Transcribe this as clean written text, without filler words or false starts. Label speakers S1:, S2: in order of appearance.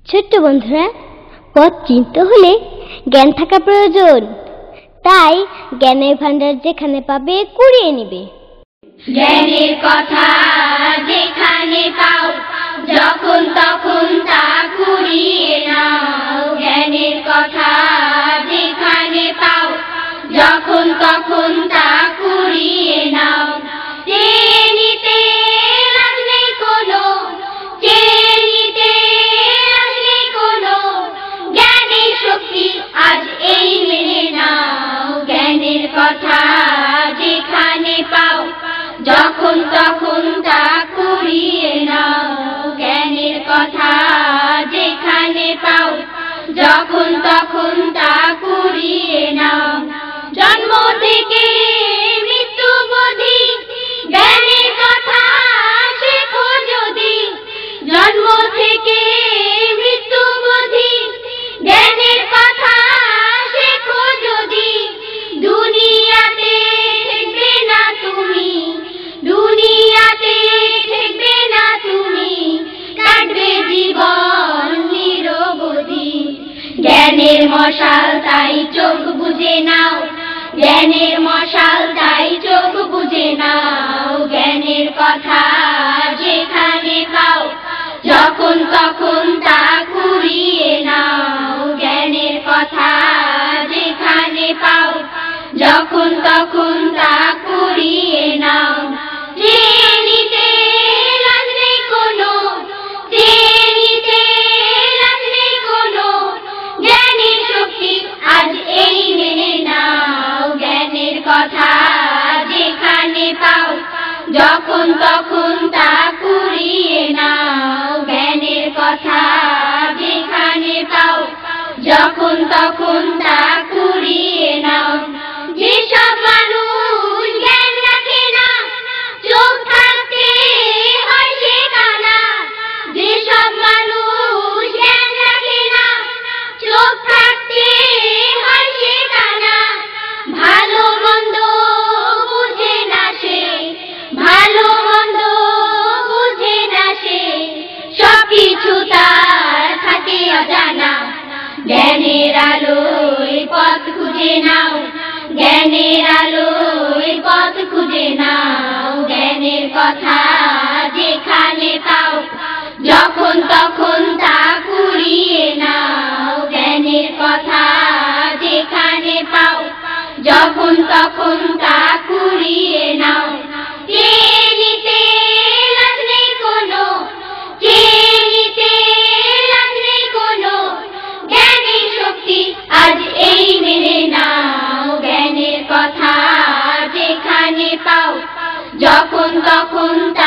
S1: ছোট্ট বন্ধুরা, পথ চিনতে হলে জ্ঞান থাকা প্রয়োজন। তাই জ্ঞানের ভান্ডার যেখানে পাবে কুড়িয়ে নিবে।
S2: জ্ঞানের কথা যেখানে পাও, যখন তখন তা কুড়িয়ে নাও। জ্ঞানের কথা যেখানে পাও, যখন তখন তা কুড়িয়ে নাও। চেনিতে লাজ নেই কোনো, চেনিতে লাজ নেই কোনো, জ্ঞানের শক্তি আজ এই মেনে নাও। জ্ঞানের কথা যেখানে পাও, যখন তখন তা কুড়িয়ে নাও। জ্ঞানের কথা যেখানে পাও, যখন তখন তা কুড়িয়ে নাও। জন্ম থেকে মৃত্যু অবধি জ্ঞানের কথা শেখো যদি, জন্ম থেকে মৃত্যু অবধি জ্ঞানের কথা শেখো যদি, দুনিয়াতে ঠেকবে না তুমি, দুনিয়াতে ঠেকবে না তুমি, কাটবে জীবন নিরবধি। জ্ঞানের মশাল তাই চোখ বুজে নাও, জ্ঞানের মশাল তাই চোখ বুজে নাও। জ্ঞানের কথা যেখানে পাও, যখন তখন তা কুড়িয়ে নাও। জ্ঞানের কথা যেখানে পাও, যখন তখন তা কুড়িয়ে নাও। চেনিতে লাজ নেই কোনো, চেনিতে লাজ নেই কোনো, জ্ঞানের শক্তি আজ এই মেনে নাও। জ্ঞানের কথা যেখানে পাও, যখন তখন তা কুড়িয়ে নাও। জ্ঞানের কথা যেখানে পাও, যখন তখন তা কুড়িয়ে নাও। যেসব মানুষ জ্ঞান রাখে না, চোখ থাকতে হয় সে কানা। যেসব মানুষ জ্ঞান রাখে না, চোখ থাকতে হয় সে কানা। ভালো মন্দ বুঝে না সে, ভালো মন্দ বুঝে না সে, সবকিছু তার থাকে অজানা। জ্ঞানের আলোয় পথ খুঁজে নাও, জ্ঞানের আলোয় পথ খুঁজে নাও। জ্ঞানের কথা যেখানে পাও, যখন তখন তা কুড়িয়ে নাও। জ্ঞানের কথা যেখানে পাও, যখন তখন তা কুড়িয়ে নাও। চেনিতে লাজ নেই কোনো, চেনিতে লাজ নেই কোনো, জ্ঞানের শক্তি আজ এই মেনে নাও। জ্ঞানের কথা যেখানে পাও, যখন তখন তা